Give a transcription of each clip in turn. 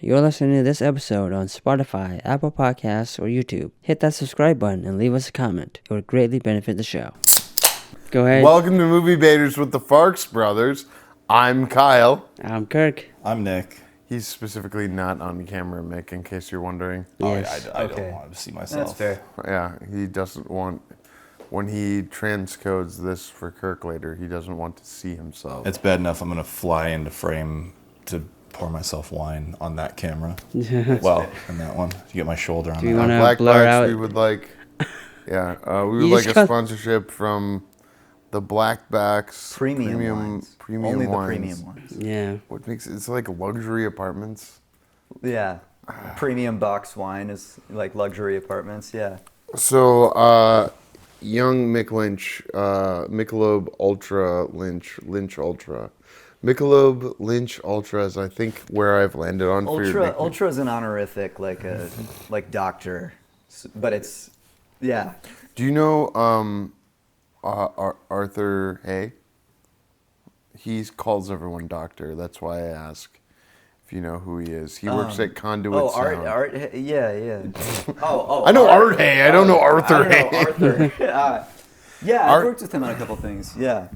You're listening to this episode on Spotify, Apple Podcasts, or YouTube. Hit that subscribe button and leave us a comment. It would greatly benefit the show. Go ahead. Welcome to Movie Baiters with the Farx brothers. I'm Kyle. I'm Kirk. I'm Nick. He's specifically not on camera, Mick, in case you're wondering. Yes. I don't want to see myself. That's fair. Yeah, he doesn't want, when he transcodes this for Kirk later, he doesn't want to see himself. It's bad enough I'm going to fly into frame to pour myself wine on that camera. Well, in that one. To get my shoulder on Do you that. wanna Black blur Blacks, out- we would like, we You would like just a got- sponsorship from the Blackbacks Premium wines. premium Only wines. the premium ones. Yeah. What makes it's like luxury apartments. Yeah. Premium box wine is like luxury apartments. Yeah. So, young Mick Lynch, Michelob Ultra Lynch Ultra. Michelob Lynch Ultra is, I think, where I've landed on for your nickname. Ultra is an honorific, like doctor, but it's, yeah. Do you know Arthur Hay? He calls everyone doctor. That's why I ask if you know who he is. He works at Conduit Sound. Art, yeah. Oh, I know Art Hay. I don't know Arthur I don't know Hay. Arthur. Yeah, Art- I've worked with him on a couple things. Yeah.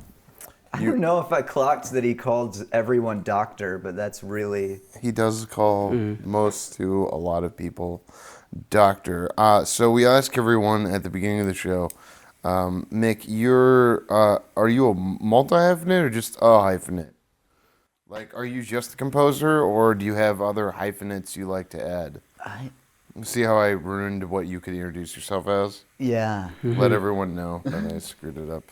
I don't know if I clocked that he called everyone doctor, but that's really... He does call most to a lot of people doctor. So we ask everyone at the beginning of the show, Mick, are you a multi-hyphenate or just a hyphenate? Like, are you just a composer, or do you have other hyphenates you like to add? See how I ruined what you could introduce yourself as? Yeah. Let everyone know that I screwed it up.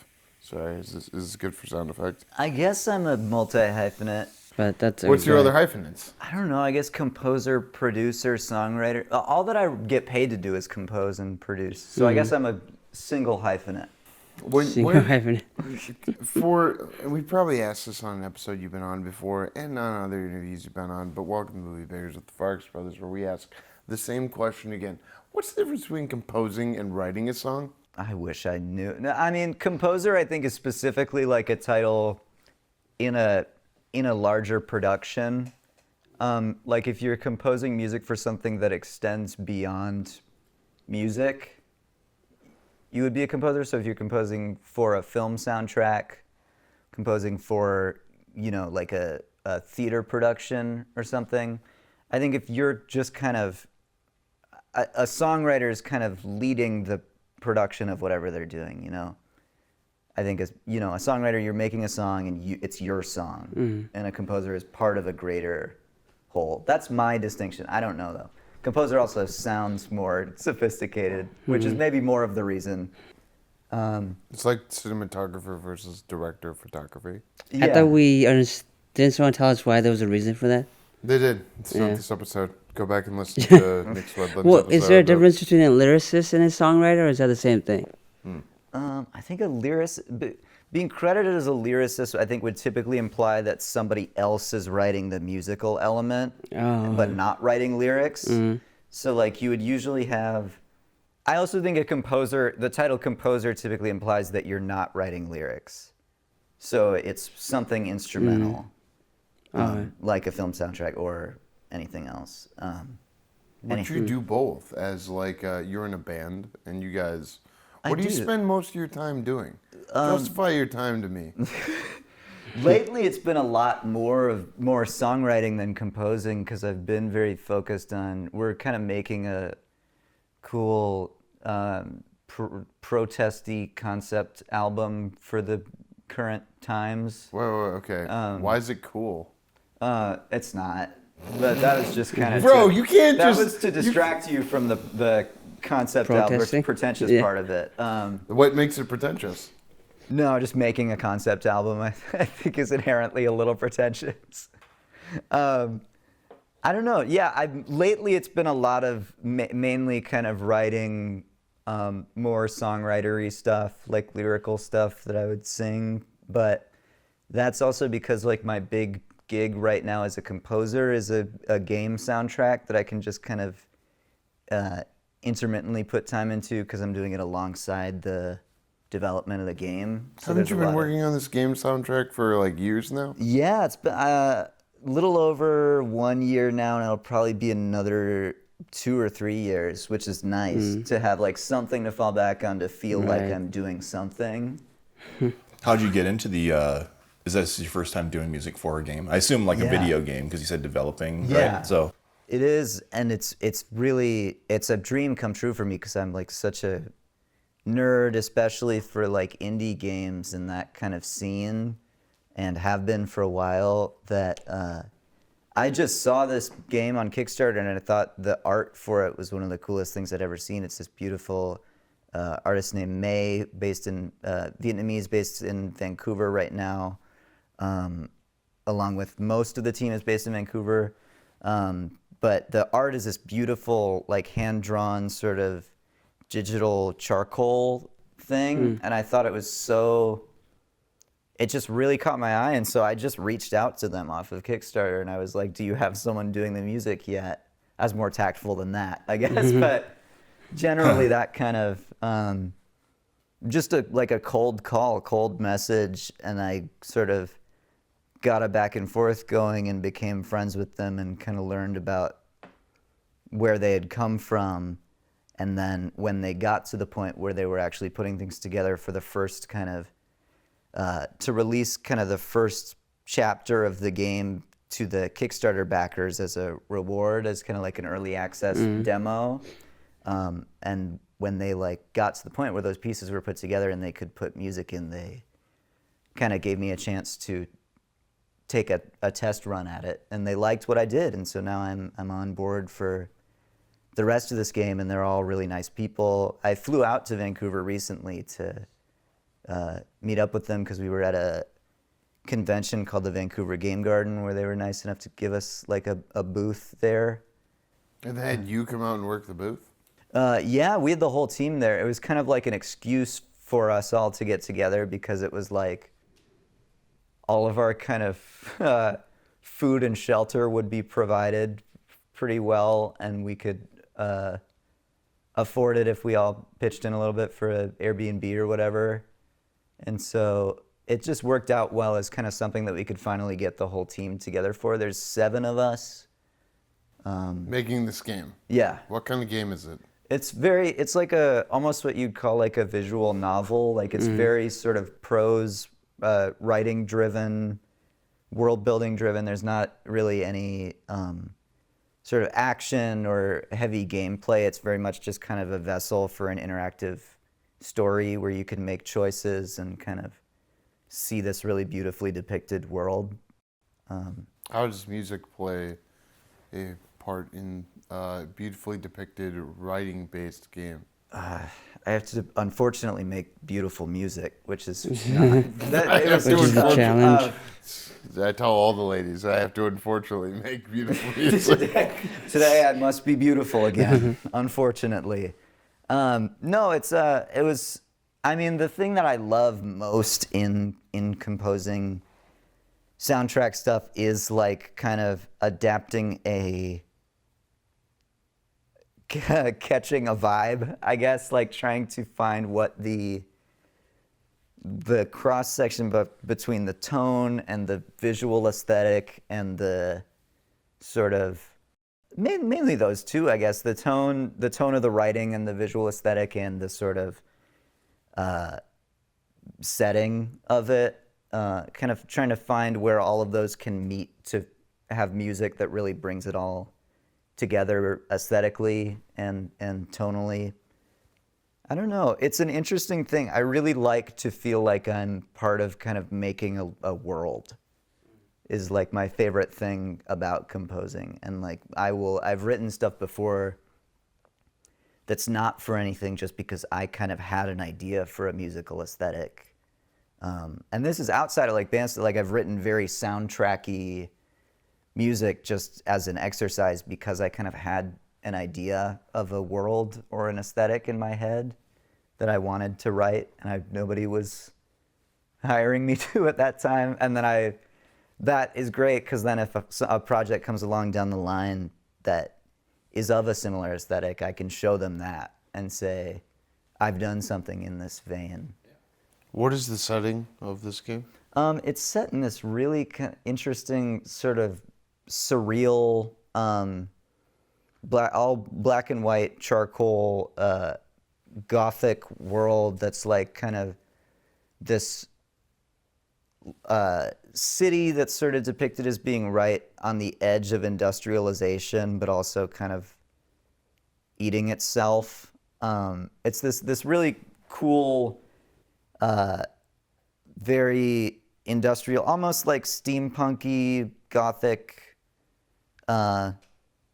Sorry, is this good for sound effect? I guess I'm a multi-hyphenate. But that's What's your okay. other hyphenates? I don't know. I guess composer, producer, songwriter. All that I get paid to do is compose and produce. So I guess I'm a single hyphenate. Single hyphenate. We probably asked this on an episode you've been on before and on other interviews you've been on, but welcome to Movie Bears with the Farx brothers, where we ask the same question again. What's the difference between composing and writing a song? I wish I knew. No, I mean, composer, I think, is specifically like a title in a larger production. Like if you're composing music for something that extends beyond music, you would be a composer. So if you're composing for a film soundtrack, composing for, like a theater production or something, I think if you're just kind of, a songwriter is kind of leading the production of whatever they're doing, I think as, a songwriter, you're making a song and it's your song, and a composer is part of a greater whole. That's my distinction. I don't know, though. Composer also sounds more sophisticated, which is maybe more of the reason. It's like cinematographer versus director of photography. I thought didn't someone tell us why there was a reason for that? They did. It's not Yeah. this episode. Go back and listen to Nick Swedlin's Well, episode. is there a difference between a lyricist and a songwriter, or is that the same thing? I think being credited as a lyricist, I think would typically imply that somebody else is writing the musical element, but not writing lyrics. So like you would usually have, I also think the title composer typically implies that you're not writing lyrics. So it's something instrumental, like a film soundtrack or anything else. Would you do both as like you're in a band and you guys... What do you spend most of your time doing? Justify your time to me. Lately, it's been a lot more songwriting than composing because I've been very focused on. We're kind of making a cool protesty concept album for the current times. Wait, okay. Why is it cool? It's not. But that was just kind of. Bro, you can't that just... was to distract you from the concept album, Protesting? pretentious Yeah. part of it. What makes it pretentious? No, just making a concept album, I think, is inherently a little pretentious. I don't know. Yeah, lately it's been a lot of mainly kind of writing more songwritery stuff, like lyrical stuff that I would sing. But that's also because like my big gig right now as a composer is a game soundtrack that I can just kind of intermittently put time into because I'm doing it alongside the development of the game. So Haven't you been working on this game soundtrack for like years now? Yeah, it's been little over 1 year now, and it'll probably be another 2 or 3 years, which is nice to have like something to fall back on to feel like I'm doing something. How'd you get into the? Is this your first time doing music for a game? I assume like a video game because you said developing, right? So it is, and it's really a dream come true for me because I'm like such a nerd, especially for like indie games and that kind of scene, and have been for a while. That I just saw this game on Kickstarter and I thought the art for it was one of the coolest things I'd ever seen. It's this beautiful artist named May, based in Vietnamese, based in Vancouver right now. Along with most of the team is based in Vancouver. But the art is this beautiful, like hand-drawn sort of digital charcoal thing. And I thought it was it just really caught my eye. And so I just reached out to them off of Kickstarter and I was like, do you have someone doing the music yet? I was more tactful than that, I guess. But generally that kind of, just like a cold call, cold message. And I sort of got a back and forth going and became friends with them and kind of learned about where they had come from. And then when they got to the point where they were actually putting things together for the first kind of, to release kind of the first chapter of the game to the Kickstarter backers as a reward, as kind of like an early access demo. And when they like got to the point where those pieces were put together and they could put music in, they kind of gave me a chance to take a test run at it, and they liked what I did, and so now I'm on board for the rest of this game, and they're all really nice people. I flew out to Vancouver recently to meet up with them because we were at a convention called the Vancouver Game Garden where they were nice enough to give us like a booth there. And they had you come out and work the booth? Yeah, we had the whole team there. It was kind of like an excuse for us all to get together because it was like all of our kind of food and shelter would be provided pretty well, and we could afford it if we all pitched in a little bit for an Airbnb or whatever. And so it just worked out well as kind of something that we could finally get the whole team together for. There's 7 of us. Making this game? Yeah. What kind of game is it? It's like almost what you'd call like a visual novel. Like it's very sort of prose, writing driven, world building driven. There's not really any sort of action or heavy gameplay. It's very much just kind of a vessel for an interactive story where you can make choices and kind of see this really beautifully depicted world. How does music play a part in a beautifully depicted writing-based game? I have to unfortunately make beautiful music, which is not, which is a challenge. I tell all the ladies I have to unfortunately make beautiful music. Today I must be beautiful again, unfortunately. No, it was. I mean, the thing that I love most in composing soundtrack stuff is like kind of adapting catching a vibe, I guess, like trying to find what the cross section between the tone and the visual aesthetic and the sort of mainly those two, I guess, the tone of the writing and the visual aesthetic and the sort of setting of it, kind of trying to find where all of those can meet to have music that really brings it all together aesthetically and tonally. I don't know. It's an interesting thing. I really like to feel like I'm part of kind of making a world is like my favorite thing about composing. And like I've written stuff before that's not for anything just because I kind of had an idea for a musical aesthetic. And this is outside of like bands, like I've written very soundtracky music just as an exercise because I kind of had an idea of a world or an aesthetic in my head that I wanted to write, and nobody was hiring me to at that time. And then that is great because then if a project comes along down the line that is of a similar aesthetic, I can show them that and say, I've done something in this vein. What is the setting of this game? It's set in this really interesting sort of surreal, all black and white charcoal, gothic world that's like kind of this city that's sort of depicted as being right on the edge of industrialization, but also kind of eating itself. It's this really cool, very industrial, almost like steampunky, gothic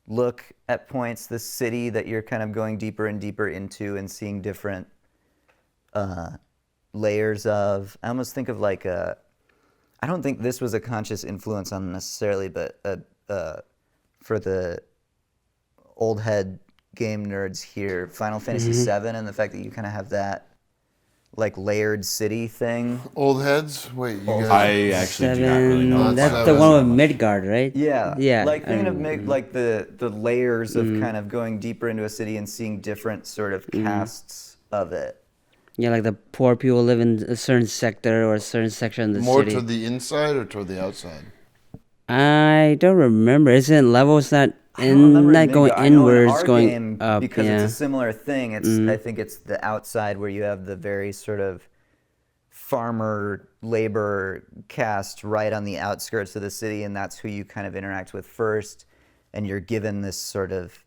look at points. This city that you're kind of going deeper and deeper into and seeing different layers of. I almost think of like I don't think this was a conscious influence on them necessarily, but for the old head game nerds here, Final Fantasy VII, and the fact that you kind of have that like layered city thing. Old heads? Wait, you guys... I actually do not really know. That's the one with Midgard, right? Yeah. Yeah. Like thinking of like the layers of kind of going deeper into a city and seeing different sort of casts of it. Yeah, like the poor people live in a certain sector or a certain section of the More city. toward the inside or toward the outside? I don't remember. Isn't levels not Not going inwards, going up? Because yeah. it's a similar thing. It's I think it's the outside where you have the very sort of farmer labor cast right on the outskirts of the city, and that's who you kind of interact with first, and you're given this sort of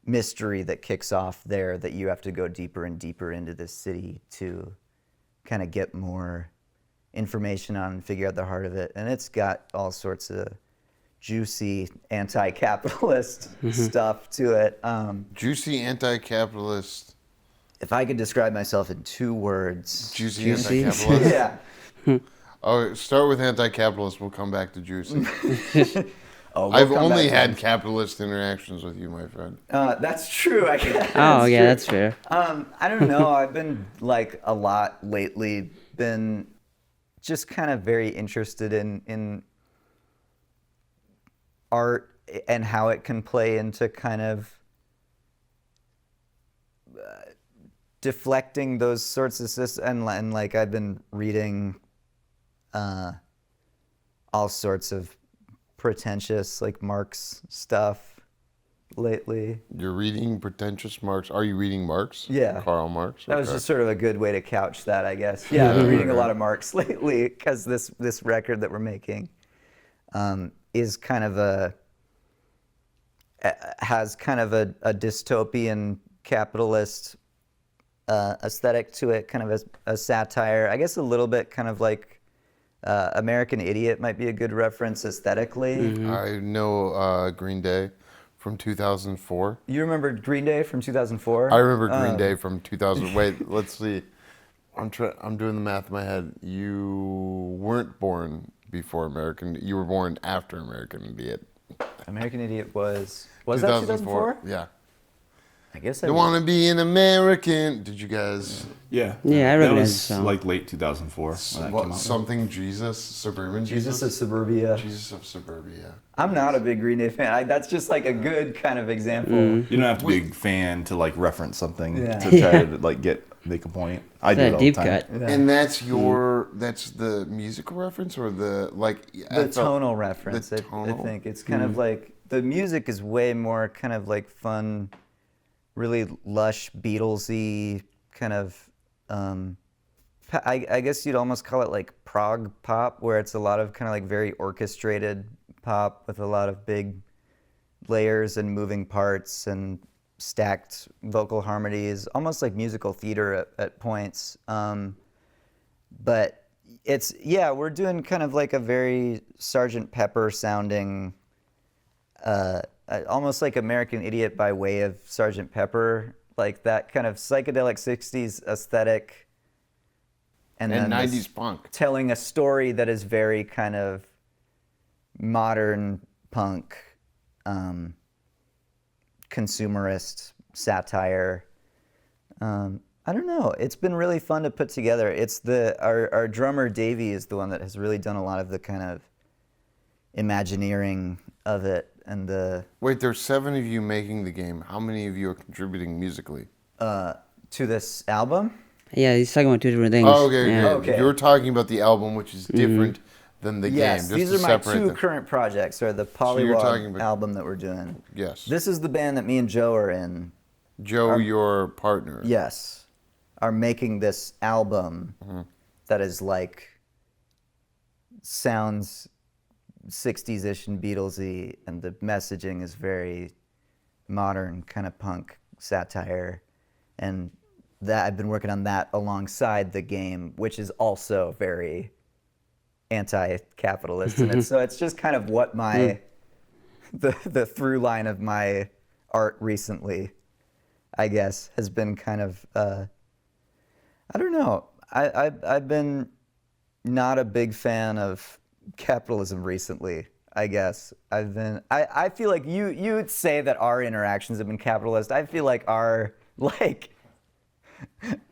mystery that kicks off there that you have to go deeper and deeper into this city to kind of get more information on and figure out the heart of it. And it's got all sorts of juicy anti-capitalist stuff to it. Juicy anti-capitalist. If I could describe myself in 2 words. Juicy anti-capitalist? Yeah. Oh, start with anti-capitalist. We'll come back to juicy. We'll I've come only back to had it. capitalist interactions with you, my friend. That's true, I guess. Oh, yeah, true. that's fair. I don't know. I've been like a lot lately, been just kind of very interested in art and how it can play into kind of deflecting those sorts of systems. And like I've been reading all sorts of pretentious like Marx stuff lately. You're reading pretentious Marx. Are you reading Marx? Yeah. Karl Marx? That was Okay. just sort of a good way to couch that, I guess. Yeah, I've been reading a lot of Marx lately because this record that we're making is kind of has kind of a dystopian capitalist aesthetic to it, kind of a satire. I guess a little bit kind of like American Idiot might be a good reference aesthetically. I know Green Day from 2004. You remember Green Day from 2004? I remember Green Day from 2000. Wait, let's see. I'm doing the math in my head. You weren't born before American. You were born after American Idiot. American Idiot was that 2004? Yeah. I guess You want to be an American? Did you guys? Yeah. Yeah, I that recognize was the song. like late 2004 when that What, came out. something Jesus? Suburban Jesus? Jesus of Suburbia. Jesus of Suburbia. I'm not a big Green Day fan. That's just like a good kind of example. You don't have to be a fan to like reference something Yeah. to try to like make a point. I do It's it a all deep the time. cut. Yeah. And that's the musical reference or the like The tonal reference, I tonal? think. It's kind of like, the music is way more kind of like fun, really lush, Beatlesy kind of, I guess you'd almost call it like prog pop, where it's a lot of kind of like very orchestrated pop with a lot of big layers and moving parts and stacked vocal harmonies, almost like musical theater at points. But it's, yeah, we're doing kind of like a very Sgt. Pepper sounding, almost like American Idiot by way of Sgt. Pepper, like that kind of psychedelic 60s aesthetic. and then 90s this punk. telling a story that is very kind of modern punk, consumerist satire. I don't know. It's been really fun to put together. It's our drummer Davey is the one that has really done a lot of the kind of Imagineering of it, and Wait, there's 7 of you making the game. How many of you are contributing musically? to this album. Yeah, he's talking about 2 different things. Oh, okay, Yeah. okay. You're talking about the album, which is different than the Yes, game. these Just are to my separate two them. current projects, or the you're talking Polliwog about- album that we're doing. Yes. This is the band that me and Joe are in. Joe, your partner. Yes, are making this album that is like sounds 60s-ish and Beatlesy, and the messaging is very modern, kind of punk satire, and that I've been working on that alongside the game, which is also very anti-capitalist, and so it's just kind of what my the through line of my art recently, I guess, has been kind of I don't know. I've been not a big fan of capitalism recently, I guess. I feel like you would say that our interactions have been capitalist. I feel like our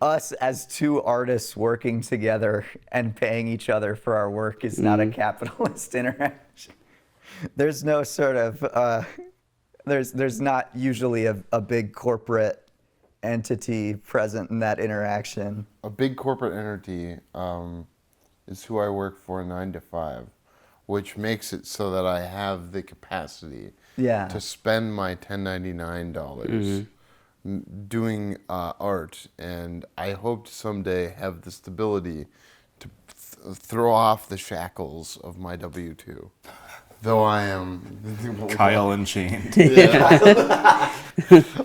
us as two artists working together and paying each other for our work is not a capitalist interaction. There's no sort of there's not usually a big corporate entity present in that interaction. A big corporate entity is who I work for 9 to 5, which makes it so that I have the capacity to spend my $10.99 doing art, and I hope to someday have the stability to throw off the shackles of my W-2. Though I am Kyle Unchained.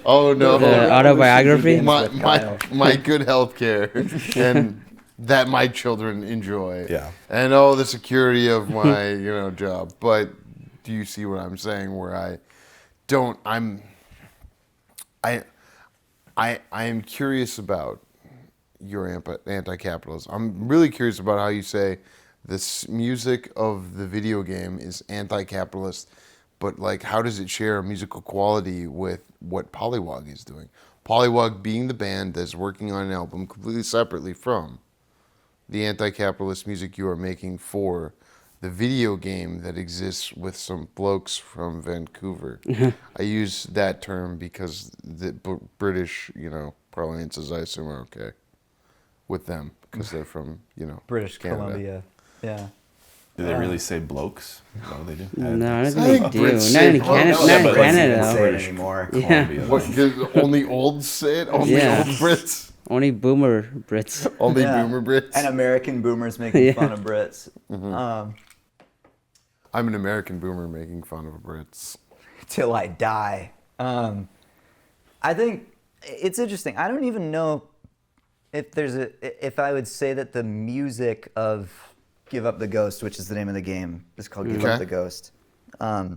Oh no! Autobiography. My good health care and that my children enjoy. Yeah. And the security of my job. But do you see what I'm saying? Where I am curious about your anti-capitalism. I'm really curious about how you say this music of the video game is anti-capitalist, but like, how does it share a musical quality with what Polliwog is doing? Polliwog being the band that's working on an album completely separately from the anti-capitalist music you are making for the video game that exists with some blokes from Vancouver. I use that term because the British, parlances, I assume, are okay with them because they're from, British Canada. Columbia. Yeah. Do they really say blokes? Is that what they do? No, I don't think they do. Brits Not say in Canada. blokes. Not in but Canada. let's though. Say it anymore. Columbia. What, only olds say it? Only Yeah. old Brits? Only boomer Brits. Only Yeah. boomer Brits? And American boomers making Yeah. fun of Brits. I'm an American boomer making fun of Brits. Till I die. I think it's interesting. I don't even know if I would say that the music of Give Up the Ghost, which is the name of the game, is called Give Up the Ghost. I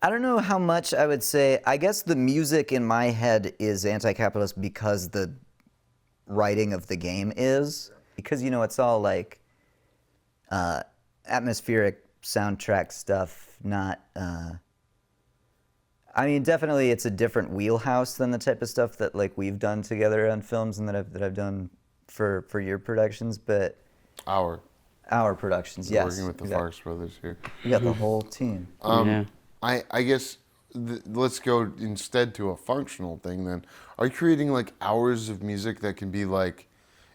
don't know how much I would say. I guess the music in my head is anti-capitalist because the writing of the game is. Because, it's all like atmospheric soundtrack stuff, not... definitely it's a different wheelhouse than the type of stuff that like we've done together on films and that I've done for your productions, but... Our productions, yes. Working with the Farx brothers here. We got the whole team. Yeah. I guess let's go instead to a functional thing then. Are you creating like hours of music that can be like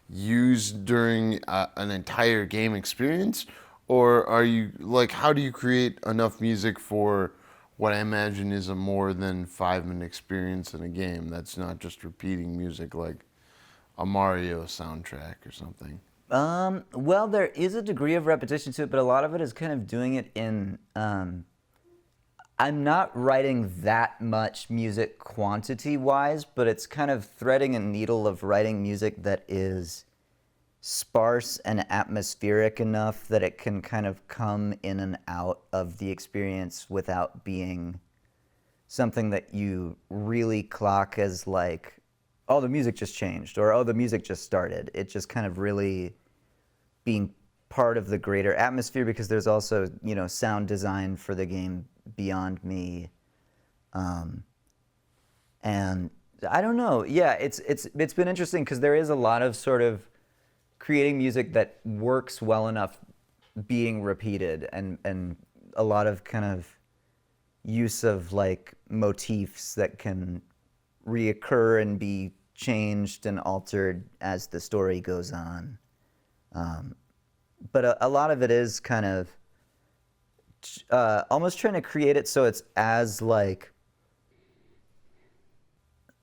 used during an entire game experience? Or are you like, how do you create enough music for what I imagine is a more than 5-minute experience in a game that's not just repeating music like a Mario soundtrack or something? Well, there is a degree of repetition to it, but a lot of it is kind of doing it in... I'm not writing that much music quantity-wise, but it's kind of threading a needle of writing music that is sparse and atmospheric enough that it can kind of come in and out of the experience without being something that you really clock as like, oh, the music just changed, or oh, the music just started. It just kind of really being part of the greater atmosphere, because there's also, sound design for the game beyond me. And I don't know. Yeah, it's been interesting because there is a lot of sort of creating music that works well enough being repeated, and a lot of kind of use of like motifs that can reoccur and be changed and altered as the story goes on. but a lot of it is kind of almost trying to create it so it's as like,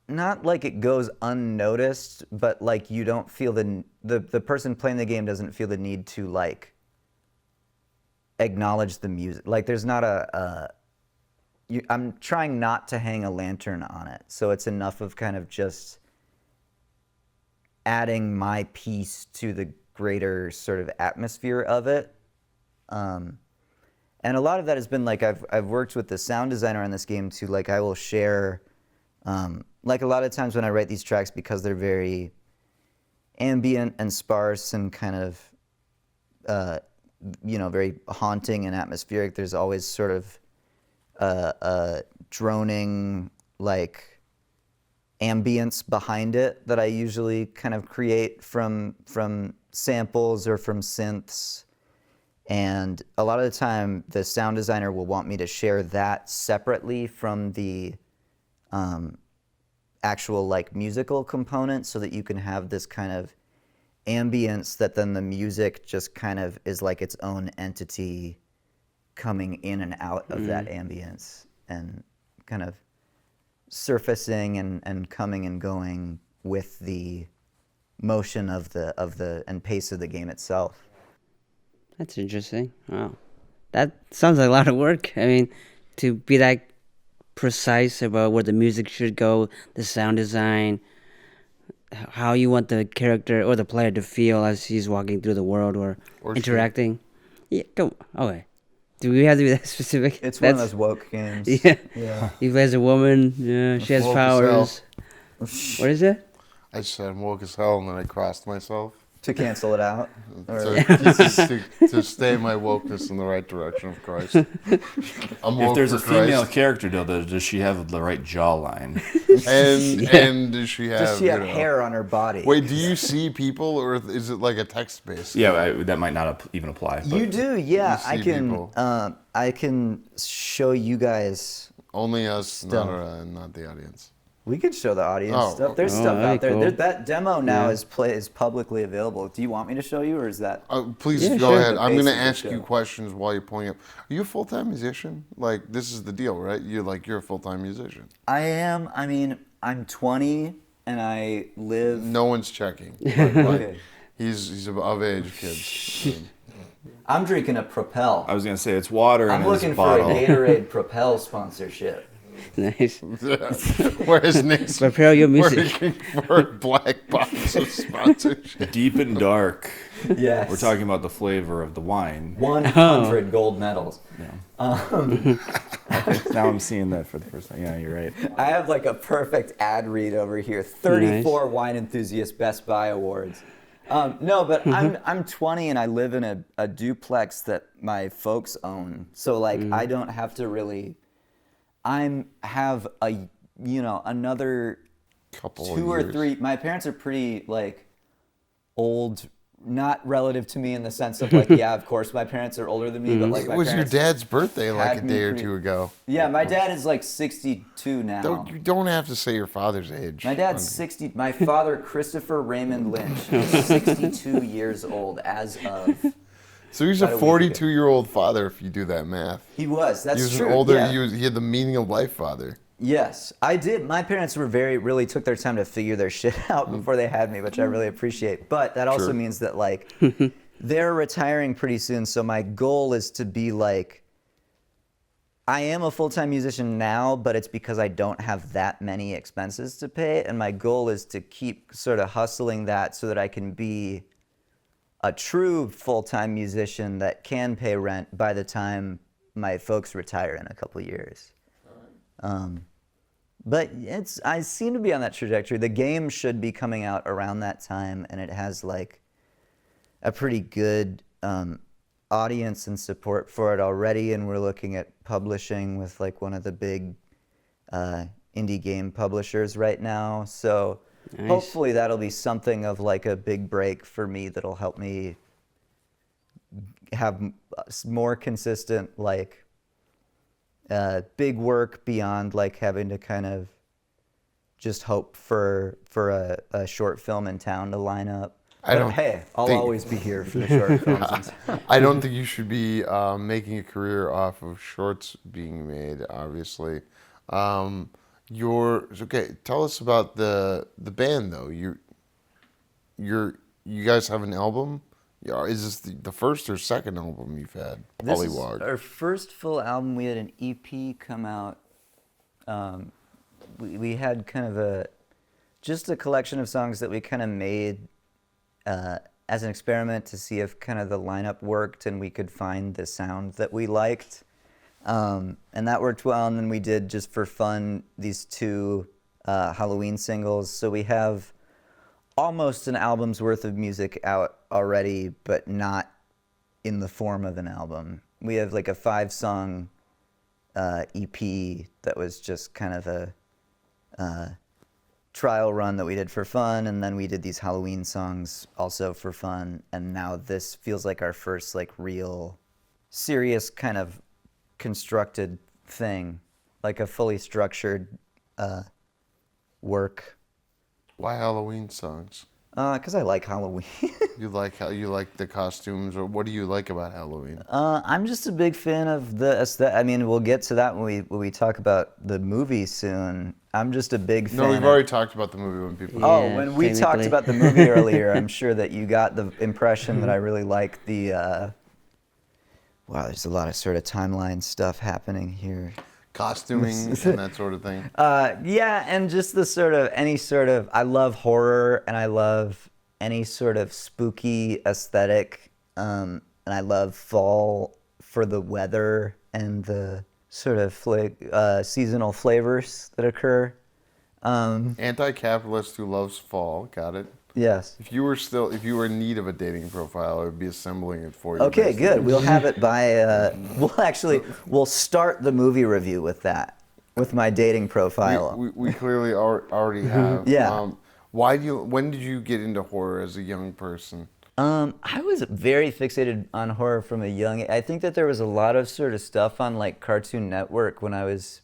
not like it goes unnoticed, but like you don't feel the person playing the game doesn't feel the need to like acknowledge the music. Like there's not I'm trying not to hang a lantern on it, so it's enough of kind of just adding my piece to the greater sort of atmosphere of it. And a lot of that has been like I've worked with the sound designer on this game too. Like I will share, like a lot of times when I write these tracks, because they're very ambient and sparse and kind of, very haunting and atmospheric. There's always sort of a droning like ambience behind it that I usually kind of create from samples or from synths. And a lot of the time, the sound designer will want me to share that separately from the actual like musical component, so that you can have this kind of ambience that then the music just kind of is like its own entity coming in and out of that ambience and kind of surfacing and coming and going with the motion of the and pace of the game itself. That's interesting. Wow. That sounds like a lot of work. I mean, to be that precise about where the music should go, the sound design, how you want the character or the player to feel as he's walking through the world or interacting. Yeah, okay. Do we have to be that specific? It's one of those woke games. Yeah. He plays a woman. Yeah, she has powers. What is it? I said I'm woke as hell, and then I crossed myself. To cancel it out? To stay my wokeness in the right direction of Christ. I'm woke If there's for a female Christ. character, though, does she have the right jawline? And does she have, Does she have hair on her body? Wait, do you see people, or is it like a text-based? Yeah, that might not even apply. But You do, yeah. You see people. I can show you guys. Only us, Stuff. not the audience. We could show the audience Oh, stuff. There's okay. stuff Oh, out there. cool. That demo now is publicly available. Do you want me to show you, or is that? Please Yeah, go sure. ahead. I'm going to Basic ask show. you questions while you're pulling up. Are you a full-time musician? Like, this is the deal, right? You're a full-time musician. I am. I mean, I'm 20 and I live. No one's checking. Okay. He's of age, kids. I'm drinking a Propel. I was gonna say it's water I'm in his looking for a bottle. Gatorade Propel sponsorship. Nice. Whereas Nick's Prepare your music. working for a black box of sponsorship. Deep and dark. Yes. We're talking about the flavor of the wine. 100 gold medals. Now I'm seeing that for the first time. Yeah, you're right. I have like a perfect ad read over here. 34 Wine Enthusiast Best Buy Awards. No, but I'm 20 and I live in a duplex that my folks own. So like I don't have to really. Have another Couple 2 or years. 3. My parents are pretty like old. Not relative to me in the sense of like, yeah, of course my parents are older than me, but like my It was your parents. dad's birthday like a had me day or pretty- two ago. Yeah, my dad is like 62 now. You don't have to say your father's age. My dad's 60. My father, Christopher Raymond Lynch, is 62 years old as of. So he's about a a week ago. 42-year-old father if you do that math. He was. That's He was true. an older. yeah. He had the meaning of life father. Yes, I did. My parents were really took their time to figure their shit out before they had me, which I really appreciate. But that also Sure. means that like they're retiring pretty soon. So my goal is to be like, I am a full-time musician now, but it's because I don't have that many expenses to pay. And my goal is to keep sort of hustling that so that I can be a true full-time musician that can pay rent by the time my folks retire in a couple of years. But I seem to be on that trajectory. The game should be coming out around that time, and it has like a pretty good audience and support for it already. And we're looking at publishing with like one of the big indie game publishers right now. So Nice. hopefully that'll be something of like a big break for me that'll help me have more consistent like big work beyond like having to kind of just hope for a short film in town to line up. I don't. Hey, I'll think- always be here for the short films. I don't think you should be making a career off of shorts being made. Obviously, okay. Tell us about the band though. You guys have an album. Yeah, is this the first or second album you've had? This is Polliwog. our first full album. We had an EP come out. We had kind of just a collection of songs that we kind of made as an experiment to see if kind of the lineup worked and we could find the sound that we liked. And that worked well. And then we did, just for fun, these 2 Halloween singles. So we have almost an album's worth of music out already, but not in the form of an album. We have like a 5-song EP that was just kind of a trial run that we did for fun, and then we did these Halloween songs also for fun, and now this feels like our first like real serious kind of constructed thing, like a fully structured work. Why Halloween songs? Because I like Halloween. You like the costumes, or what do you like about Halloween? I'm just a big fan of the aesthetic. I mean, we'll get to that when we talk about the movie soon. I'm just a big fan. No, we've already talked about the movie when people. Oh, when we talked about the movie earlier, I'm sure that you got the impression that I really like the. Wow, there's a lot of sort of timeline stuff happening here. Costuming and that sort of thing. Yeah, and just the sort of I love horror and I love any sort of spooky aesthetic, and I love fall for the weather and the sort of seasonal flavors that occur. Anti-capitalist who loves fall. Got it. Yes. If you were in need of a dating profile, I would be assembling it for you. Okay, good. We'll have it by. We'll start the movie review with that, with my dating profile. We clearly already have. Yeah. When did you get into horror as a young person? I was very fixated on horror from a young age. I think that there was a lot of sort of stuff on like Cartoon Network when I was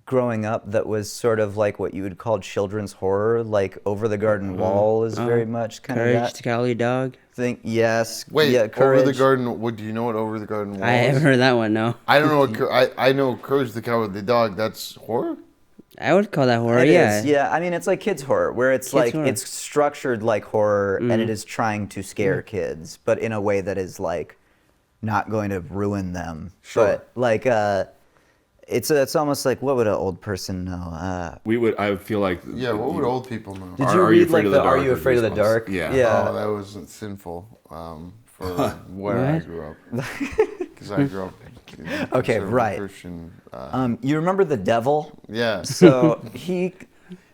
growing up that was sort of like what you would call children's horror, like Over the Garden Wall is very much kind of that. Courage the Cowardly Dog. Yes. Wait, yeah, Over the Garden. Do you know what Over the Garden Wall I haven't is? heard that one. No. I don't know. I know Courage the Cowardly Dog. That's horror. I would call that horror. It Yeah. is, yeah. I mean, it's like kids horror, where it's like horror. it's structured like horror, and it is trying to scare kids, but in a way that is like not going to ruin them. Sure. But like, it's almost like, what would an old person know? I feel like. Yeah. What would old people know? Did you Are You read Afraid like of the the Are Dark You or Afraid of the Goosebumps? Dark? Yeah. Oh, that wasn't sinful for where I What? grew up. Because I grew up in a Okay, conservative right. Christian. You remember the devil? Yeah. So he.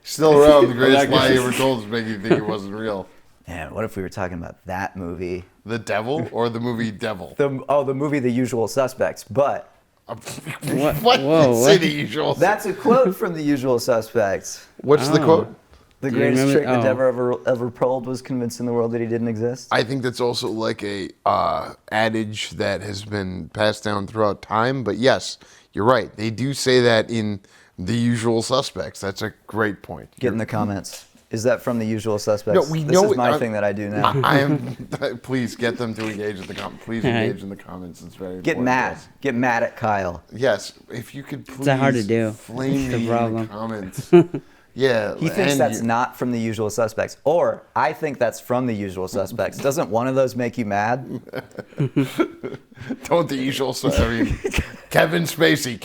Still around. The greatest that lie guy- he ever told is making you think it wasn't real. Man, what if we were talking about that movie? The Devil or the movie Devil? The movie The Usual Suspects, but. What? Whoa, Say what? the usual. That's a quote from The Usual Suspects. What's the Oh. quote? The Do you greatest remember- trick the oh. devil ever pulled was convincing the world that he didn't exist. I think that's also like a adage that has been passed down throughout time. But yes, you're right. They do say that in The Usual Suspects. That's a great point. Get in the comments. Is that from The Usual Suspects? No, we this know is it- my I- thing that I do now. I am. Please get them to engage in the comments. Please All right. engage in the comments. It's very Get important. mad. Yes. Get mad at Kyle. Yes, if you could please. that hard to do. Flame That's the me in problem. the comments. Yeah. He thinks and that's you- not from The Usual Suspects. Or I think that's from The Usual Suspects. Doesn't one of those make you mad? Don't the usual. I mean, Kevin Spacey.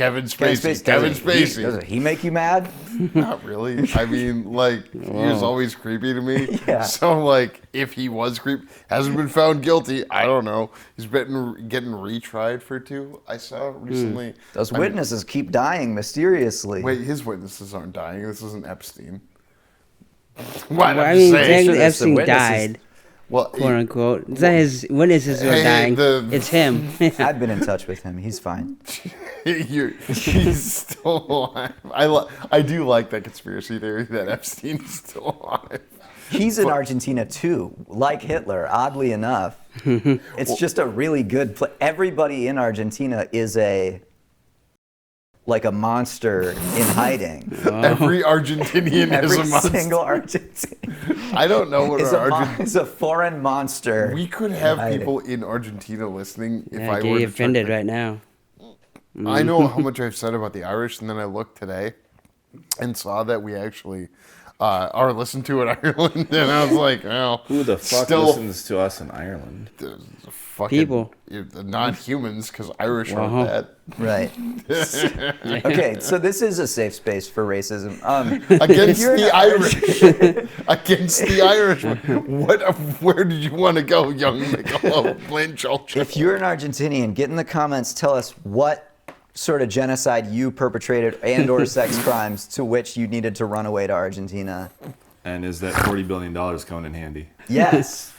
Doesn't he make you mad? Not really. I mean, like, he was always creepy to me. Yeah. So, like, if he was creepy, hasn't been found guilty, I don't know. He's been getting retried for 2. I saw recently. Those I mean, witnesses keep dying mysteriously. wait, his witnesses aren't dying. This isn't Epstein. What? Well, I I'm mean, saying. technically sure there's some Epstein witnesses. died, Well, quote unquote. Is that his witnesses who are Hey, dying? It's him. I've been in touch with him. He's fine. he's still alive. I do like that conspiracy theory that Epstein's still alive. He's in Argentina too, like Hitler, oddly enough. It's just a really good place. Everybody in Argentina is like a monster in hiding. Every Argentinian Every is a monster. single Argentine. I don't know what It's our Argentine. it's a foreign monster. We could have hiding. people in Argentina listening if I I were get to offended try. right now. I know how much I've said about the Irish, and then I looked today and saw that we actually are listened to in Ireland, and I was like, well, Who the fuck still listens to us in Ireland? fucking People. not humans, because Irish Wow. aren't that. Right. Okay, so this is a safe space for racism. Against you're the an Irish. Against the Irish. Where did you want to go, young Mick Lynch? If you're an Argentinian, get in the comments, tell us what sort of genocide you perpetrated and or sex crimes to which you needed to run away to Argentina. And is that $40 billion coming in handy? Yes.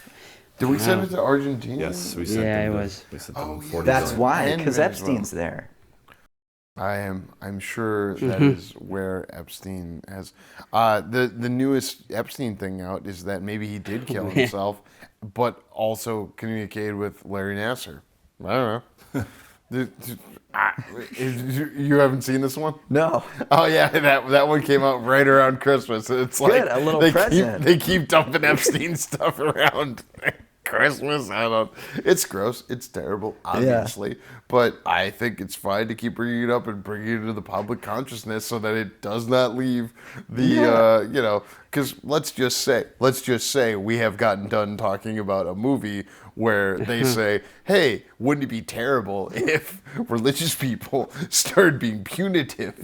Did we send it to Argentina? Yes, we sent Yeah, them. it was. We sent them yeah. 40 That's billion. why, And because Venezuela. Epstein's there. I'm sure that is where Epstein has. The newest Epstein thing out is that maybe he did kill himself, but also communicated with Larry Nassar. I don't know. You haven't seen this one? No. Oh yeah, that one came out right around Christmas. It's like Good, a little they present. they keep dumping Epstein stuff around Christmas. I don't. It's gross. It's terrible, obviously. But I think it's fine to keep bringing it up and bringing it into the public consciousness so that it does not leave the Because let's just say we have gotten done talking about a movie where they say, hey, wouldn't it be terrible if religious people started being punitive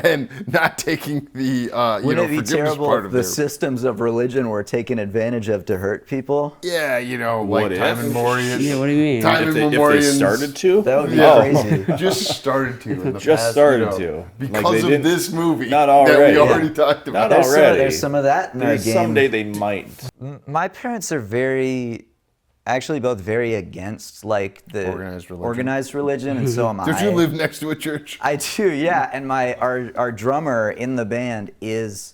and not taking the Wouldn't it be forgiveness terrible part if of the their... systems of religion were taken advantage of to hurt people? Yeah, What like time if? and memoriam. Yeah, what do you mean? Time If and they memoriams. started to? That would be Yeah. crazy. Just started to in the Just past, started to. because Like, they of didn't- this movie Not that already. we already talked about. Not already. There's some of that in our game. Someday they might. My parents are both very against like the Organized religion. and so am I. Don't you live next to a church? I do, yeah. And our drummer in the band his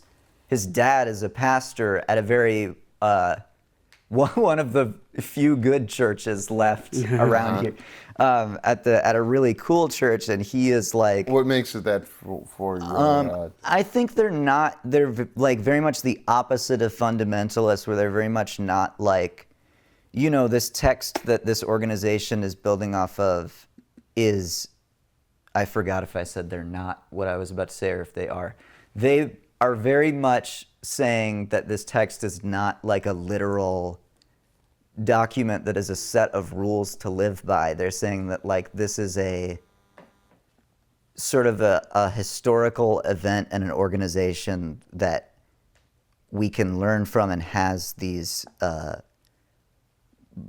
dad is a pastor at a very one of the few good churches left around here, at a really cool church, and he is like. What makes it that for you? I think they're like very much the opposite of fundamentalists, where they're very much not like, this text that this organization is building off of is, I forgot if I said they're not what I was about to say or if they are. They are very much saying that this text is not like a literal document that is a set of rules to live by. They're saying that like this is a sort of a historical event and an organization that we can learn from and has these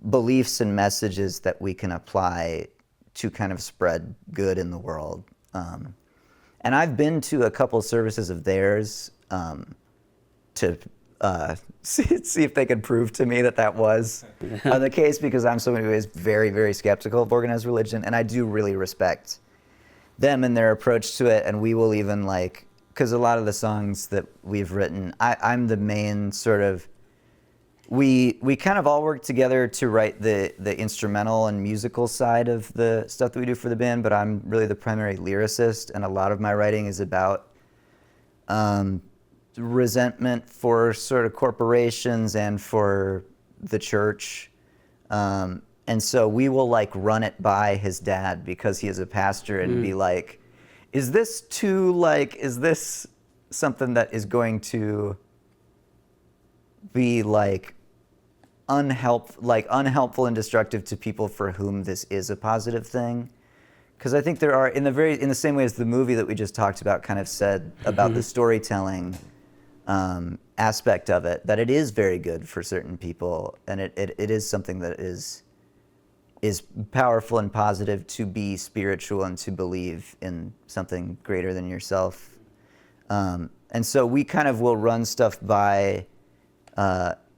beliefs and messages that we can apply to kind of spread good in the world. And I've been to a couple services of theirs to see if they could prove to me that was the case, because I'm someone who is very, very skeptical of organized religion, and I do really respect them and their approach to it. And we will even because a lot of the songs that we've written, I'm the main sort of, we kind of all work together to write the instrumental and musical side of the stuff that we do for the band, but I'm really the primary lyricist, and a lot of my writing is about resentment for sort of corporations and for the church. And so we will run it by his dad, because he is a pastor, and be like, is this something that is going to be unhelpful and destructive to people for whom this is a positive thing? Because I think there are, in the same way as the movie that we just talked about kind of said about the storytelling aspect of it, that it is very good for certain people, and it is something that is powerful and positive to be spiritual and to believe in something greater than yourself. And so we kind of will run stuff by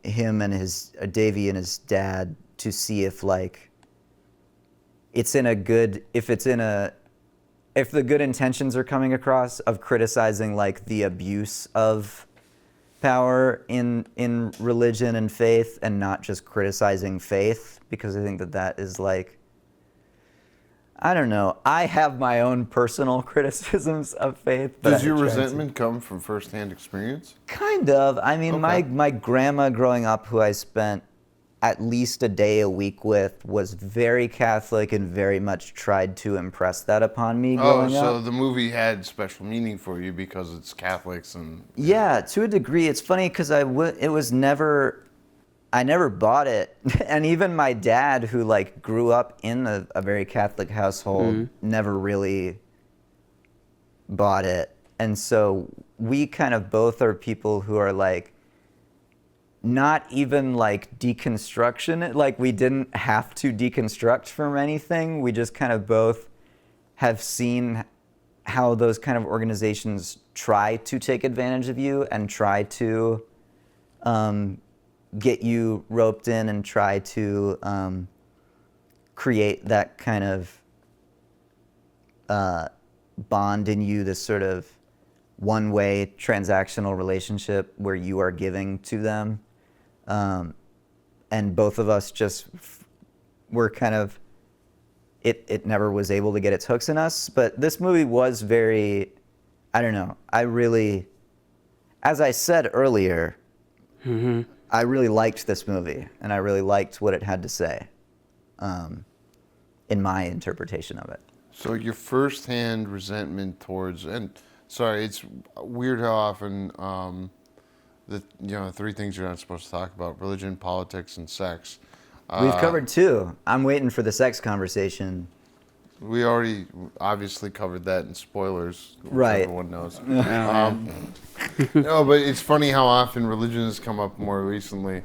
him and Davey and his dad to see if if the good intentions are coming across of criticizing the abuse of power in religion and faith, and not just criticizing faith, because I think that is I don't know. I have my own personal criticisms of faith. But Does I your try to- resentment come from firsthand experience? Kind of. I mean, Okay. my grandma growing up, who I spent at least a day a week with, was very Catholic and very much tried to impress that upon me Oh, growing so up. the movie had special meaning for you because it's Catholics and... Yeah, to a degree. It's funny because it was never, I never bought it. And even my dad, who like grew up in a very Catholic household, never really bought it. And so we kind of both are people who are like, not even like deconstruction, like we didn't have to deconstruct from anything. We just kind of both have seen how those kind of organizations try to take advantage of you and try to get you roped in and try to create that kind of bond in you, this sort of one-way transactional relationship where you are giving to them. And both of us just were kind of, it never was able to get its hooks in us. But this movie was very, I don't know, I really, as I said earlier, I really liked this movie and I really liked what it had to say in my interpretation of it. So your firsthand resentment towards... And sorry, it's weird how often... the three things you're not supposed to talk about: religion, politics, and sex. We've covered two. I'm waiting for the sex conversation. We already obviously covered that in spoilers, which Right. everyone knows. No, but it's funny how often religion has come up more recently.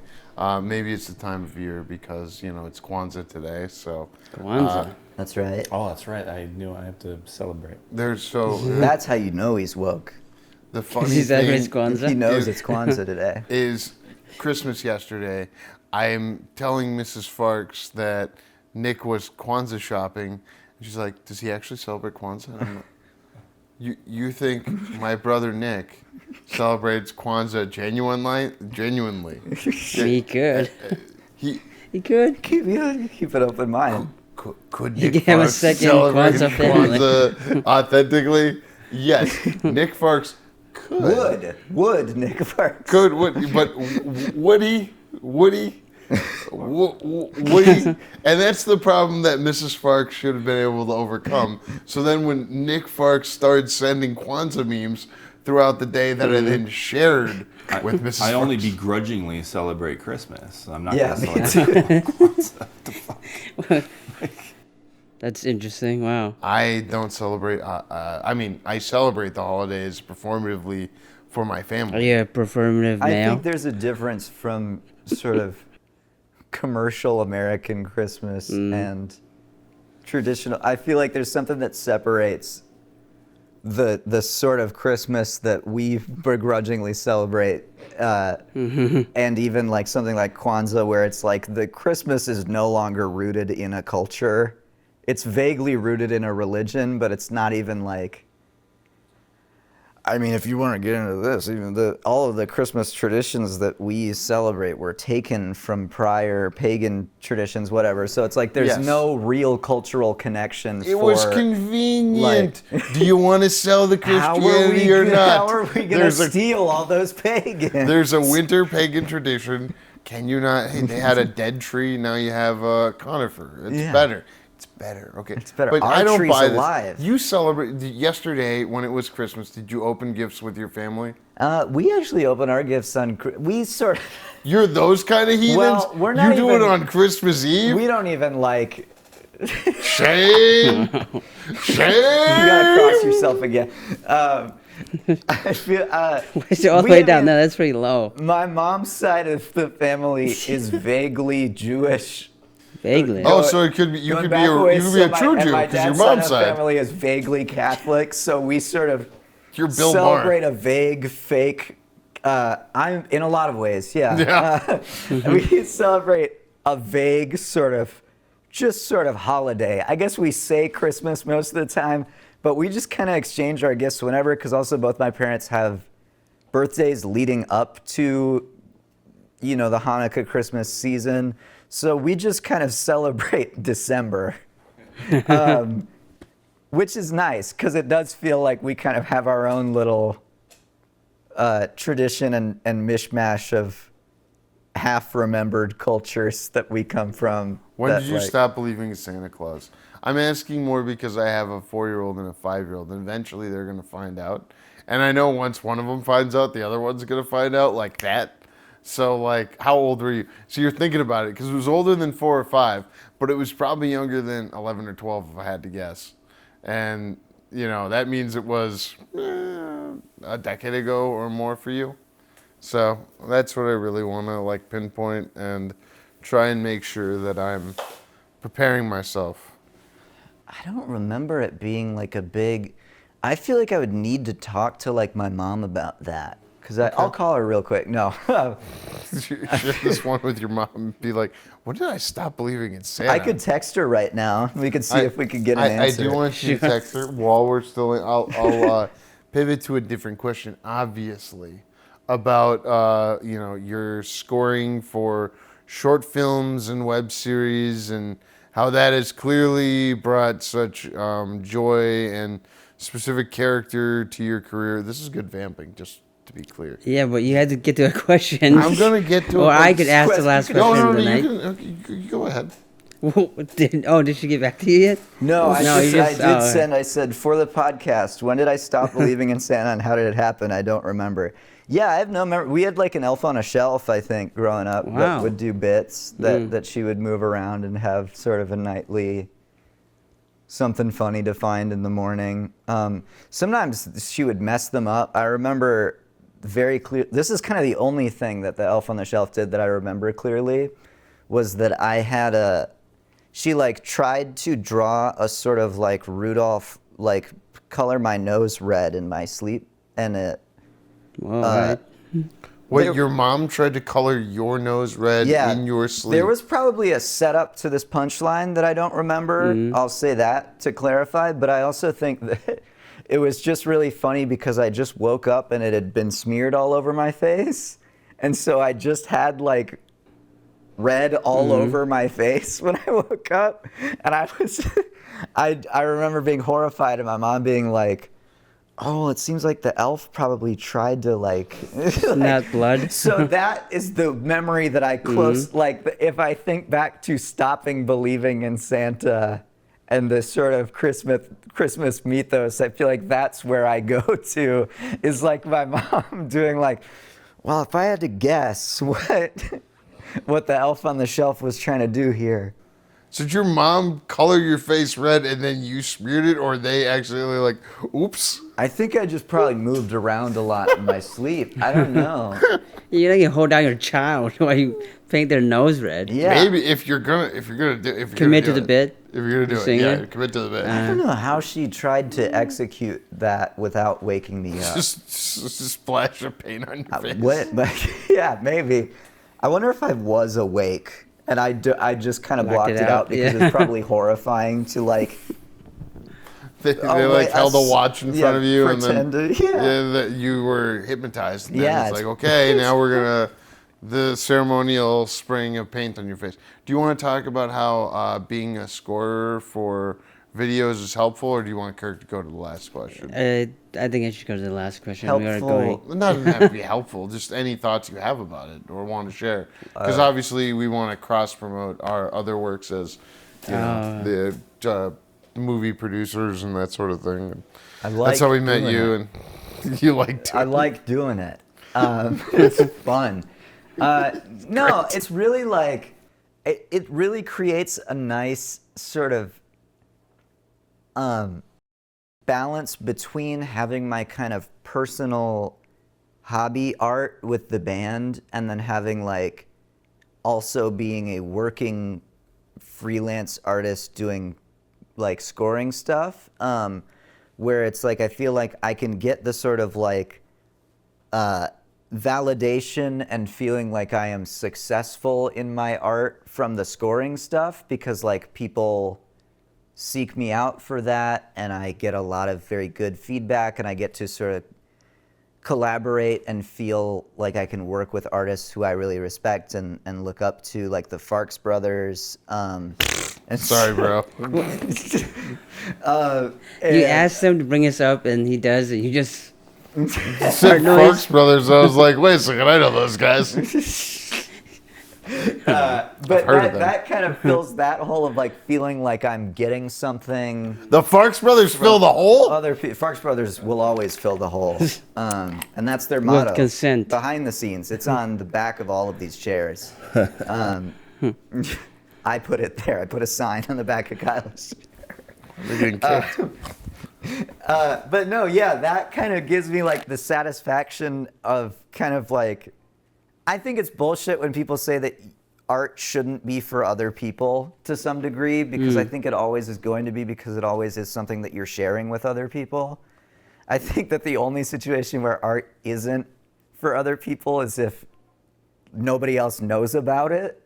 Maybe it's the time of year because it's Kwanzaa today. So Kwanzaa. That's right. Oh, that's right. I knew I have to celebrate. That's how you know he's woke. The funny He celebrates thing Kwanzaa? He knows it's Kwanzaa today. is Christmas yesterday. I'm telling Mrs. Farx that Nick was Kwanzaa shopping. And she's like, "Does he actually celebrate Kwanzaa?" And I'm like, You think my brother Nick celebrates Kwanzaa genuinely? He could. He He could. Keep an open mind. could You Nick get him a Farx second celebrate Kwanzaa family. Kwanzaa authentically? Yes, Nick Farx could. Would Nick Farx? Could but would he? Would he? And that's the problem that Mrs. Farx should have been able to overcome. So then when Nick Farx started sending Kwanzaa memes throughout the day that I then shared with Mrs. I only Farx. begrudgingly celebrate Christmas. I'm not Yeah, going me to celebrate Kwanzaa. That's interesting. Wow. I don't celebrate. I celebrate the holidays performatively for my Are family. you a performative I male? think there's a difference from sort of commercial American Christmas and traditional. I feel like there's something that separates the sort of Christmas that we begrudgingly celebrate, and even like something like Kwanzaa, where it's like the Christmas is no longer rooted in a culture. It's vaguely rooted in a religion, but it's not even like. I mean, if you want to get into this, even all of the Christmas traditions that we celebrate were taken from prior pagan traditions, whatever. So it's like there's Yes. no real cultural connection. It was convenient. Do you want to sell the Christianity or not? How are we going to There's a- steal all those pagans? There's a winter pagan tradition. Can you not? Hey, they had a dead tree. Now you have a conifer. It's Yeah. better. It's better. Okay. It's better. But Our I don't tree's buy alive. this. You celebrate yesterday when it was Christmas. Did you open gifts with your family? We actually open our gifts on. We sort of. You're those kind of heathens. Well, we're not You do it even- on Christmas Eve. We don't even like. Shame. Shame. You gotta cross yourself again. I feel. It's all the we way have down. been- No, that's pretty low. My mom's side of the family is vaguely Jewish. Vaguely. Oh, so it could be you Going could be back a ways, you could be a so true my, and Jew my because your dad's side mom's of the side. family is vaguely Catholic, so we sort of You're Bill celebrate Maher. a vague, fake. I'm in a lot of ways, yeah. Yeah. We celebrate a vague sort of holiday. I guess we say Christmas most of the time, but we just kind of exchange our gifts whenever. Because also both my parents have birthdays leading up to, the Hanukkah Christmas season. So we just kind of celebrate December. Which is nice because it does feel like we kind of have our own little tradition and mishmash of half-remembered cultures that we come from. When did you stop believing in Santa Claus? I'm asking more because I have a 4-year-old and a 5-year-old, and eventually they're going to find out. And I know once one of them finds out, the other one's going to find out like that. So, like, how old were you? So you're thinking about it, because it was older than 4 or 5, but it was probably younger than 11 or 12, if I had to guess. And, you know, that means it was a decade ago or more for you. So that's what I really want to, like, pinpoint and try and make sure that I'm preparing myself. I don't remember it being, like, a big... I feel like I would need to talk to, like, my mom about that. Because I'll call her real quick. No. Share this one with your mom and be like, when did I stop believing in Santa? I could text her right now. We could see if we could get an answer. I do want you to text her while we're still in. I'll pivot to a different question, obviously, about you know, your scoring for short films and web series and how that has clearly brought such joy and specific character to your career. This is good vamping, just to be clear. Yeah, but you had to get to a question. I'm going to get to it. Or I could ask the last question no, of the night. you go ahead. Did she get back to you yet? No, I I said, for the podcast, when did I stop believing in Santa and how did it happen? I don't remember. Yeah, I have no memory. We had like an elf on a shelf, I think, growing up that would do bits that she would move around and have sort of a nightly something funny to find in the morning. Sometimes she would mess them up. I remember very clear. This is kind of the only thing that the elf on the shelf did that I remember clearly, was that I had she like tried to draw a sort of like Rudolph, like color my nose red in my sleep, and it. Right. Wait, your mom tried to color your nose red in your sleep? There was probably a setup to this punchline that I don't remember. I'll say that to clarify, but I also think that it was just really funny because I just woke up and it had been smeared all over my face. And so I just had like red all over my face when I woke up. And I remember being horrified and my mom being like, oh, it seems like the elf probably tried to like... Not blood. So that is the memory that I like if I think back to stopping believing in Santa and this sort of Christmas mythos, I feel like that's where I go to, is like my mom doing like, well, if I had to guess what the elf on the shelf was trying to do here. So did your mom color your face red and then you smeared it, or they actually like, oops? I think I just probably moved around a lot in my sleep. I don't know. You know, you hold down your child while you paint their nose red. Yeah. Maybe if you're gonna commit to the bit. If you're gonna do it, commit to the bit. I don't know how she tried to execute that without waking me up. Just splash of paint on your face. But yeah, maybe. I wonder if I was awake. And I just kind of blocked it out because it's probably horrifying to like... They held a watch in front of you and then that you were hypnotized. And yeah, it's like, okay, now we're going to... The ceremonial spraying of paint on your face. Do you want to talk about how being a scorer for videos is helpful, or do you want Kirk to go to the last question? I think I should go to the last question. Helpful. It doesn't have to be helpful. Just any thoughts you have about it or want to share. Because obviously we want to cross-promote our other works as the movie producers and that sort of thing. That's how we met you, and you like doing it. I like doing it. It's fun. No, it's really like, it really creates a nice sort of balance between having my kind of personal hobby art with the band and then having like also being a working freelance artist doing like scoring stuff, where it's like I feel like I can get the sort of like validation and feeling like I am successful in my art from the scoring stuff because like people seek me out for that and I get a lot of very good feedback and I get to sort of collaborate and feel like I can work with artists who I really respect and look up to, like the Farx brothers. And Sorry, bro. You asked him to bring us up, and he does, and you just Said Farx Brothers. I was like, wait a second, I know those guys. But that kind of fills that hole of like feeling like I'm getting something. The Farx Brothers fill the hole? Farx Brothers will always fill the hole. And that's their motto. With consent. Behind the scenes. It's on the back of all of these chairs. I put it there. I put a sign on the back of Kyle's chair. They're getting kicked. But no, yeah, that kind of gives me like the satisfaction of kind of like, I think it's bullshit when people say that art shouldn't be for other people to some degree, because I think it always is going to be, because it always is something that you're sharing with other people. I think that the only situation where art isn't for other people is if nobody else knows about it,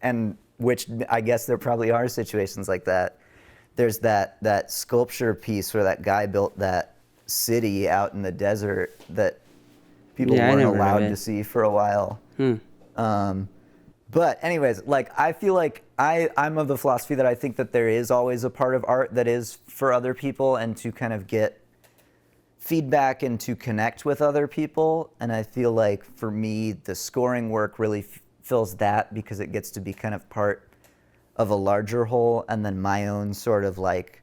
and which I guess there probably are situations like that. There's that sculpture piece where that guy built that city out in the desert that people weren't allowed to see for a while. But anyways, like I feel like I'm of the philosophy that I think that there is always a part of art that is for other people and to kind of get feedback and to connect with other people. And I feel like for me, the scoring work really fills that, because it gets to be kind of part of a larger whole, and then my own sort of like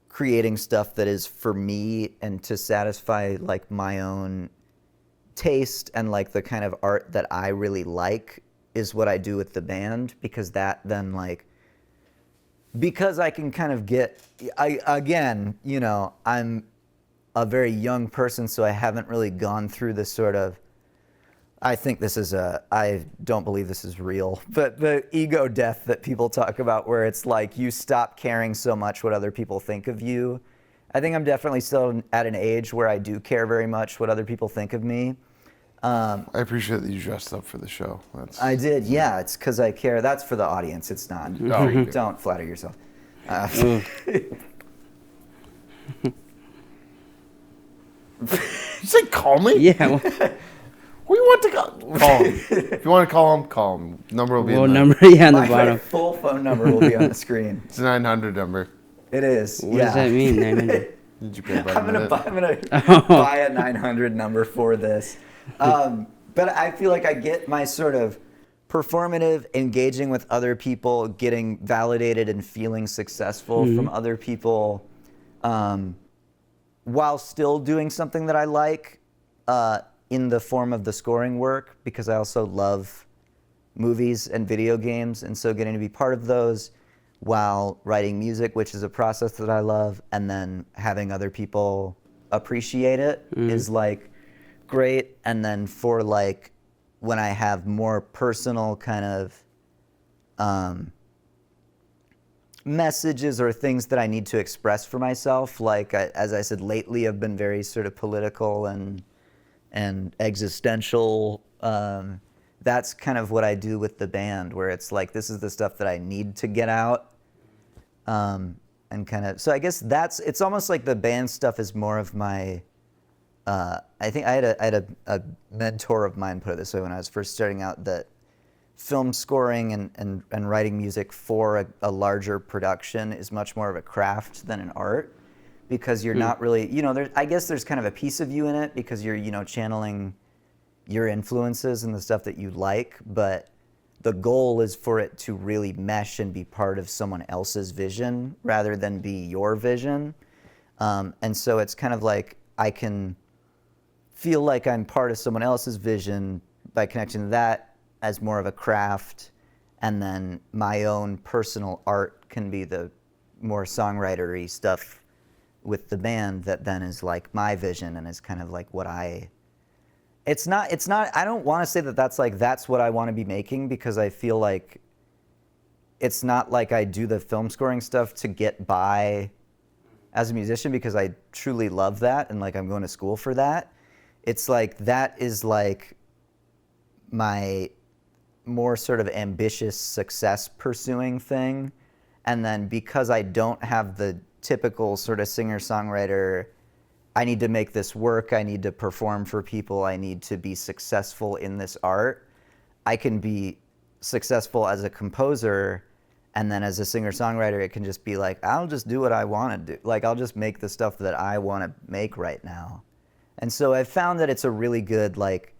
creating stuff that is for me and to satisfy like my own taste and like the kind of art that I really like is what I do with the band, because that then like, because I can kind of again, you know, I'm a very young person, so I haven't really gone through this sort of, I don't believe this is real, but the ego death that people talk about, where it's like you stop caring so much what other people think of you. I think I'm definitely still at an age where I do care very much what other people think of me. I appreciate that you dressed up for the show. I did, yeah. It's because I care. That's for the audience. It's not. Oh, don't flatter yourself. You say call me? Yeah. Who you want to call him? If you want to call him. Number will be Well, in number, yeah, on the My bottom. full phone number will be on the screen. It's a 900 number. It is. What does that mean, 900? Did you pay by I'm the gonna minute? buy a 900 number for this. But I feel like I get my sort of performative, engaging with other people, getting validated and feeling successful from other people, while still doing something that I like in the form of the scoring work, because I also love movies and video games, and so getting to be part of those while writing music, which is a process that I love, and then having other people appreciate it is like great. And then for like when I have more personal kind of messages or things that I need to express for myself, like as I said, lately I've been very sort of political and existential. That's kind of what I do with the band, where it's like, this is the stuff that I need to get out. And kind of, so I guess it's almost like the band stuff is more of my, I think I had a mentor of mine put it this way when I was first starting out, that film scoring and writing music for a larger production is much more of a craft than an art, because you're not really, you know, I guess there's kind of a piece of you in it, because you're, you know, channeling your influences and the stuff that you like, but the goal is for it to really mesh and be part of someone else's vision rather than be your vision. And so it's kind of like I can feel like I'm part of someone else's vision by connecting to that as more of a craft, and then my own personal art can be the more songwriter-y stuff with the band that then is like my vision and is kind of like what it's not, I don't want to say that that's what I want to be making, because I feel like it's not like I do the film scoring stuff to get by as a musician, because I truly love that and like I'm going to school for that. It's like that is like my more sort of ambitious success pursuing thing. And then because I don't have the typical sort of singer-songwriter I need to make this work, I need to perform for people, I need to be successful in this art. I can be successful as a composer, and then as a singer-songwriter, it can just be like, I'll just do what I want to do. Like, I'll just make the stuff that I want to make right now. And so I've found that it's a really good, like,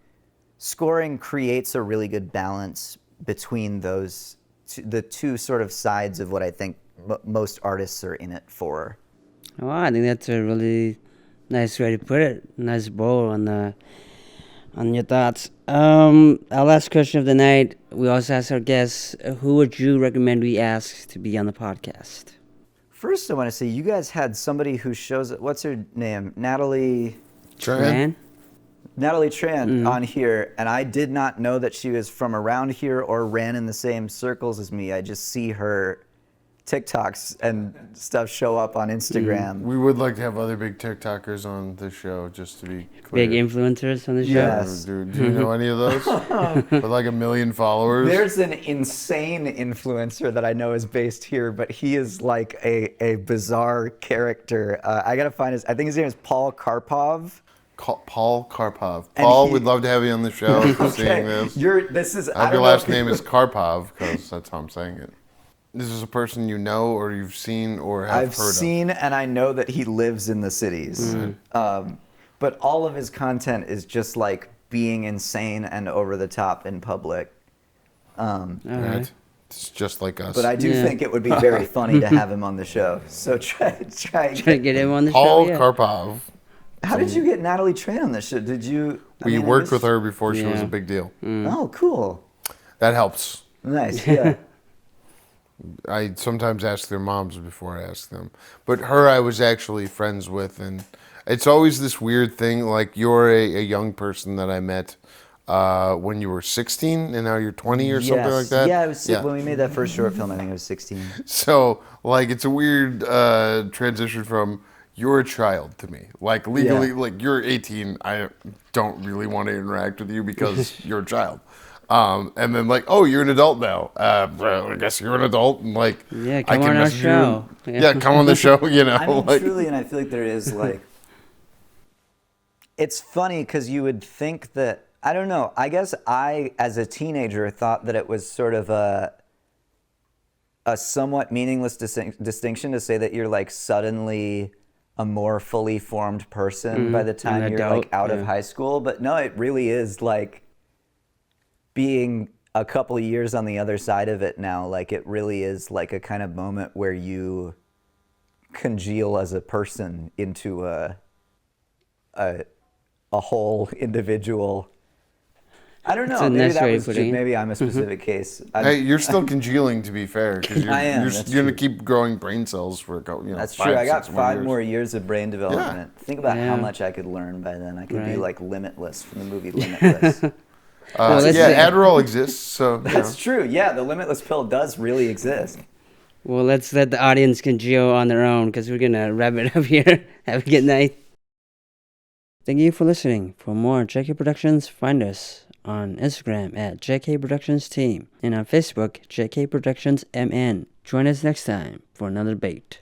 scoring creates a really good balance between those, the two sort of sides of what I think most artists are in it for. Oh, I think that's a really nice way to put it. Nice bow on your thoughts. Our last question of the night, we also ask our guests, who would you recommend we ask to be on the podcast? First, I want to say you guys had somebody who shows, what's her name? Natalie Tran? on here, and I did not know that she was from around here or ran in the same circles as me. I just see her TikToks and stuff show up on Instagram. We would like to have other big TikTokers on the show, just to be clear. Big influencers on the show? Yes. Do you know any of those? With like 1 million followers? There's an insane influencer that I know is based here, but he is like a bizarre character. I gotta find I think his name is Paul Karpov. Paul Karpov. And Paul, we'd love to have you on the show if you're seeing this. I hope your last name is Karpov, because that's how I'm saying it. This is a person you know, or you've seen, or have I've heard of? seen, and I know that he lives in the cities. But all of his content is just like being insane and over the top in public. Right. It's just like us. But I do think it would be very funny to have him on the show. So try to get him on the Paul show. Yeah. Karpov. How did you get Natalie Tran on this show? Did you? We worked with her before she was a big deal. Oh, cool. That helps. Nice. Yeah. I sometimes ask their moms before I ask them. But her I was actually friends with, and it's always this weird thing, like you're a young person that I met when you were 16 and now you're 20 or something like that. Yeah, when we made that first short film, I think I was 16. So, like, it's a weird transition from you're a child to me. Like, legally, like, you're 18, I don't really want to interact with you because you're a child. And then like, oh, you're an adult now. Well, I guess you're an adult, and like, come on our show. Yeah, come on the show. You know, I mean, truly, and I feel like there is like, it's funny because you would think that, I don't know. I guess I, as a teenager, thought that it was sort of a somewhat meaningless distinction to say that you're like suddenly a more fully formed person by the time you're like out of high school. But no, it really is like being a couple of years on the other side of it now. Like, it really is like a kind of moment where you congeal as a person into a whole individual. I don't know. Maybe I'm a specific case. Hey, you're still congealing, to be fair, because you're going to keep growing brain cells for a couple. That's true. I got 5 more years of brain development. Yeah. Think about how much I could learn by then. I could be like Limitless from the movie Limitless. Adderall exists, so that's true. Yeah, the Limitless pill does really exist. Well, let's let the audience congeal on their own, because we're gonna wrap it up here. Have a good night. Thank you for listening. For more JK Productions, find us on Instagram at JK Productions Team and on Facebook, JK Productions MN. Join us next time for another debate.